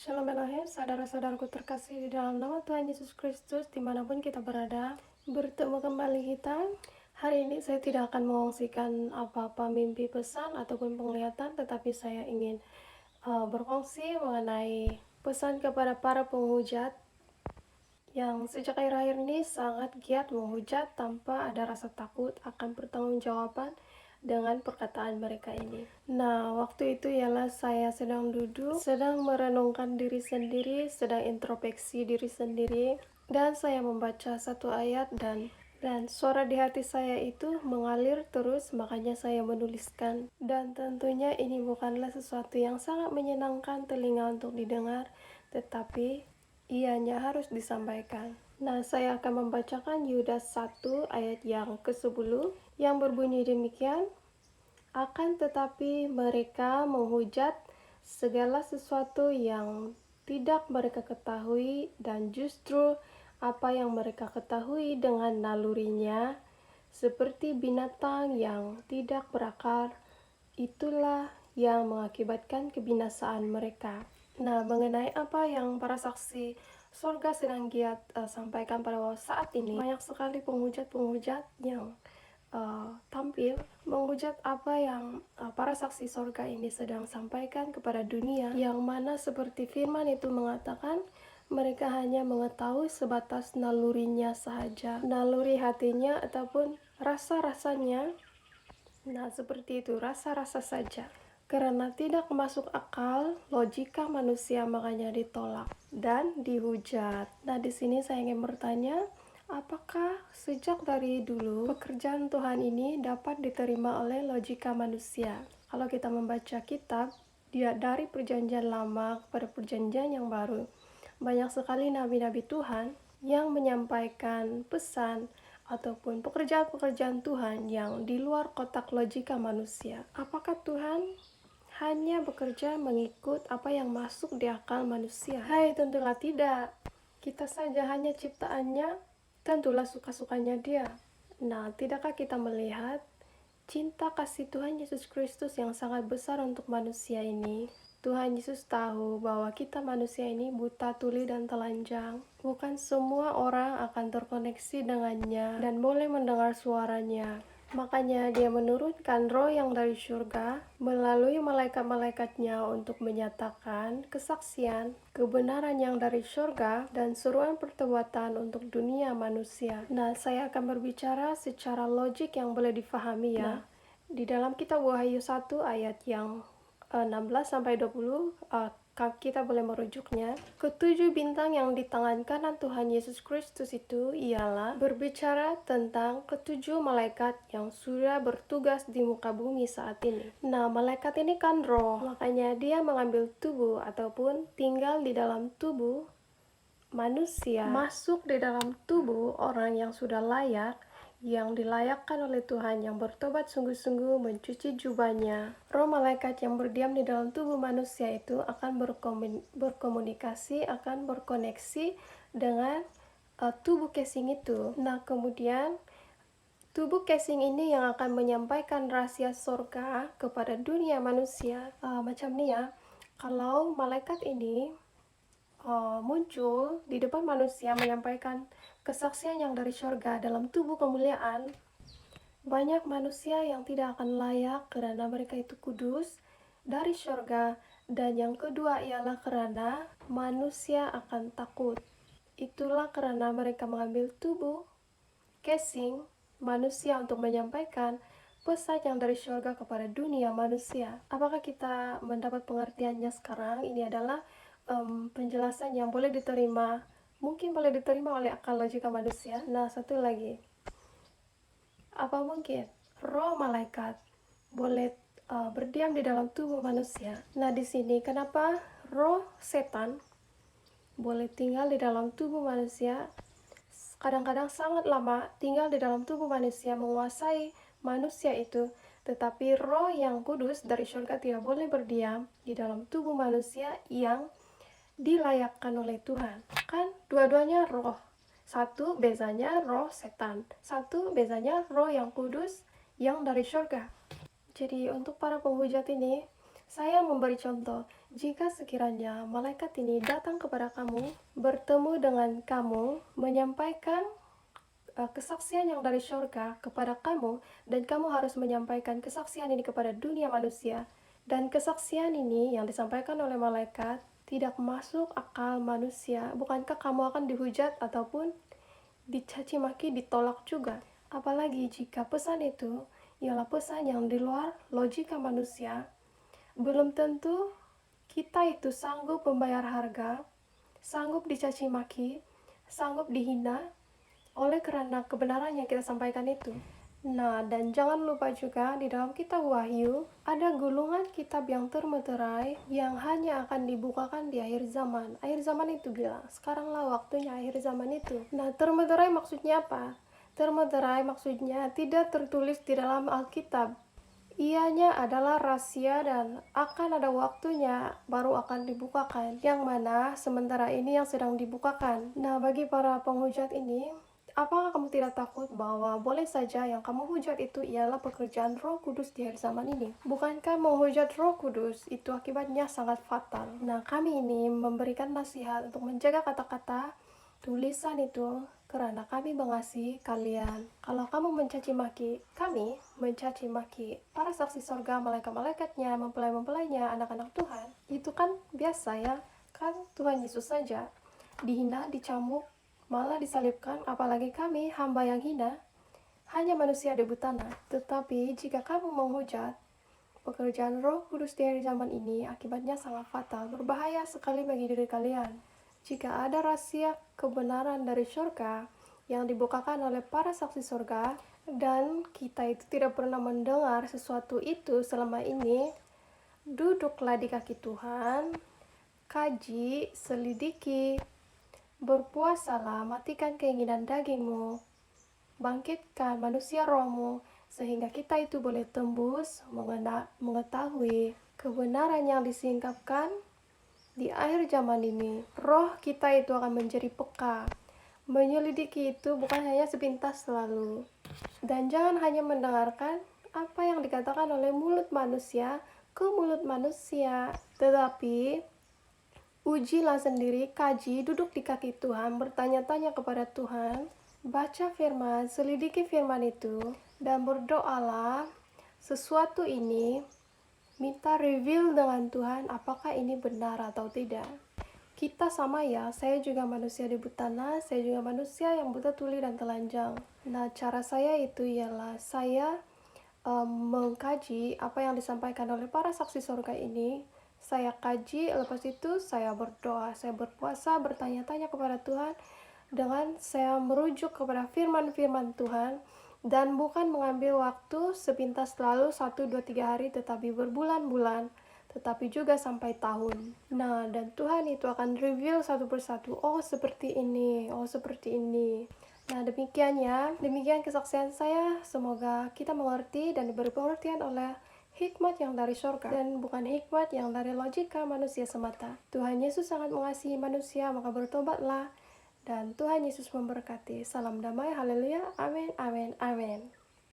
Shalom Elohim, saudara-saudaraku terkasih di dalam nama Tuhan Yesus Kristus, dimanapun kita berada. Bertemu kembali kita. Hari ini saya tidak akan mengongsikan apa-apa mimpi, pesan, ataupun penglihatan, tetapi saya ingin berkongsi mengenai pesan kepada para penghujat yang sejak akhir-akhir ini sangat giat menghujat tanpa ada rasa takut akan pertanggungjawaban dengan perkataan mereka ini. Nah, waktu itu ialah saya sedang duduk, sedang merenungkan diri sendiri, sedang introspeksi diri sendiri, dan saya membaca satu ayat dan suara di hati saya itu mengalir terus, makanya saya menuliskan. Dan tentunya ini bukanlah sesuatu yang sangat menyenangkan telinga untuk didengar, tetapi ianya harus disampaikan. Nah, saya akan membacakan Yudas 1 ayat yang ke-10 yang berbunyi demikian. Akan tetapi mereka menghujat segala sesuatu yang tidak mereka ketahui, dan justru apa yang mereka ketahui dengan nalurinya, seperti binatang yang tidak berakar, itulah yang mengakibatkan kebinasaan mereka. Nah, mengenai apa yang para saksi sorga sedang giat sampaikan pada saat ini, banyak sekali penghujat-penghujat yang tampil menghujat apa yang para saksi sorga ini sedang sampaikan kepada dunia, yang mana seperti firman itu mengatakan mereka hanya mengetahui sebatas nalurinya sahaja, naluri hatinya ataupun rasa-rasanya. Nah, seperti itu, rasa-rasa saja. Karena tidak masuk akal logika manusia, makanya ditolak dan dihujat. Nah, di sini saya ingin bertanya, apakah sejak dari dulu pekerjaan Tuhan ini dapat diterima oleh logika manusia? Kalau kita membaca kitab dari perjanjian lama kepada perjanjian yang baru, banyak sekali nabi-nabi Tuhan yang menyampaikan pesan ataupun pekerjaan-pekerjaan Tuhan yang di luar kotak logika manusia. Apakah Tuhan hanya bekerja mengikut apa yang masuk di akal manusia? Hai, tentulah tidak. Kita saja hanya ciptaannya, tentulah suka-sukanya Dia. Nah, tidakkah kita melihat cinta kasih Tuhan Yesus Kristus yang sangat besar untuk manusia ini? Tuhan Yesus tahu bahwa kita manusia ini buta, tuli, dan telanjang. Bukan semua orang akan terkoneksi dengannya dan boleh mendengar suaranya. Makanya Dia menurunkan roh yang dari surga melalui malaikat-malaikatnya untuk menyatakan kesaksian, kebenaran yang dari surga, dan seruan pertobatan untuk dunia manusia. Nah, saya akan berbicara secara logik yang boleh difahami ya. Nah, di dalam kitab Wahyu 1 ayat yang 16-20 kita boleh merujuknya. Ketujuh bintang yang di tangan kanan Tuhan Yesus Kristus itu ialah berbicara tentang ketujuh malaikat yang sudah bertugas di muka bumi saat ini. Nah, malaikat ini kan roh, makanya dia mengambil tubuh ataupun tinggal di dalam tubuh manusia, masuk di dalam tubuh orang yang sudah layak, yang dilayakkan oleh Tuhan, yang bertobat sungguh-sungguh, mencuci jubahnya. Roh malaikat yang berdiam di dalam tubuh manusia itu akan berkomunikasi, akan berkoneksi dengan tubuh casing itu. Nah, kemudian tubuh casing ini yang akan menyampaikan rahasia surga kepada dunia manusia. Macam nih ya, kalau malaikat ini muncul di depan manusia menyampaikan kesaksian yang dari surga dalam tubuh kemuliaan, banyak manusia yang tidak akan layak karena mereka itu kudus dari surga. Dan yang kedua ialah karena manusia akan takut. Itulah karena mereka mengambil tubuh casing manusia untuk menyampaikan pesan yang dari surga kepada dunia manusia. Apakah kita mendapat pengertiannya sekarang? Ini adalah penjelasan yang boleh diterima, mungkin boleh diterima oleh akal logika manusia. Nah, satu lagi, apa mungkin roh malaikat boleh berdiam di dalam tubuh manusia? Nah, di sini kenapa roh setan boleh tinggal di dalam tubuh manusia, kadang-kadang sangat lama tinggal di dalam tubuh manusia, menguasai manusia itu, tetapi roh yang kudus dari surga tidak boleh berdiam di dalam tubuh manusia yang dilayakkan oleh Tuhan. Kan dua-duanya roh. Satu bezanya roh setan, satu bezanya roh yang kudus yang dari surga. Jadi untuk para penghujat ini, saya memberi contoh. Jika sekiranya malaikat ini datang kepada kamu, bertemu dengan kamu, menyampaikan kesaksian yang dari surga kepada kamu, dan kamu harus menyampaikan kesaksian ini kepada dunia manusia, dan kesaksian ini yang disampaikan oleh malaikat tidak masuk akal manusia, bukankah kamu akan dihujat ataupun dicaci maki, ditolak juga? Apalagi jika pesan itu ialah pesan yang di luar logika manusia, belum tentu kita itu sanggup membayar harga, sanggup dicaci maki, sanggup dihina oleh karena kebenaran yang kita sampaikan itu. Nah, dan jangan lupa juga di dalam kitab Wahyu ada gulungan kitab yang termeterai yang hanya akan dibukakan di akhir zaman. Akhir zaman itu bilang, sekaranglah waktunya akhir zaman itu. Nah, termeterai maksudnya apa? Termeterai maksudnya tidak tertulis di dalam Alkitab. Ianya adalah rahasia dan akan ada waktunya baru akan dibukakan, yang mana sementara ini yang sedang dibukakan. Nah, bagi para penghujat ini, apakah kamu tidak takut bahwa boleh saja yang kamu hujat itu ialah pekerjaan Roh Kudus di akhir zaman ini? Bukankah menghujat Roh Kudus itu akibatnya sangat fatal? Nah, kami ini memberikan nasihat untuk menjaga kata-kata tulisan itu karena kami mengasihi kalian. Kalau kamu mencaci maki, kami mencaci maki para saksi sorga, malaikat-malaikatnya, mempelai-mempelainya, anak-anak Tuhan. Itu kan biasa ya, kan Tuhan Yesus saja dihina, dicambuk, malah disalibkan, apalagi kami, hamba yang hina, hanya manusia debu tanah. Tetapi jika kamu menghujat pekerjaan Roh Kudus di akhir zaman ini, akibatnya sangat fatal, berbahaya sekali bagi diri kalian. Jika ada rahasia kebenaran dari surga yang dibukakan oleh para saksi surga, dan kita itu tidak pernah mendengar sesuatu itu selama ini, duduklah di kaki Tuhan, kaji, selidiki, berpuasalah, matikan keinginan dagingmu, bangkitkan manusia rohmu, sehingga kita itu boleh tembus mengetahui kebenaran yang disingkapkan di akhir zaman ini. Roh kita itu akan menjadi peka, menyelidiki itu bukan hanya sepintas selalu, dan jangan hanya mendengarkan apa yang dikatakan oleh mulut manusia ke mulut manusia, tetapi ujilah sendiri, kaji, duduk di kaki Tuhan, bertanya-tanya kepada Tuhan, baca firman, selidiki firman itu, dan berdoalah sesuatu ini, minta reveal dengan Tuhan apakah ini benar atau tidak. Kita sama ya, saya juga manusia di tanah, saya juga manusia yang buta tuli dan telanjang. Nah, cara saya itu ialah saya mengkaji apa yang disampaikan oleh para saksi surga ini. Saya kaji, lepas itu saya berdoa, saya berpuasa, bertanya-tanya kepada Tuhan, dengan saya merujuk kepada firman-firman Tuhan, dan bukan mengambil waktu sepintas lalu 1, 2, 3 hari, tetapi berbulan-bulan, tetapi juga sampai tahun. Nah, dan Tuhan itu akan reveal satu persatu, oh seperti ini, oh seperti ini. Nah, demikian ya, demikian kesaksian saya. Semoga kita mengerti dan diberi pengertian oleh hikmat yang dari surga, dan bukan hikmat yang dari logika manusia semata. Tuhan Yesus sangat mengasihi manusia, maka bertobatlah. Dan Tuhan Yesus memberkati. Salam damai, haleluya, amin, amin, amin.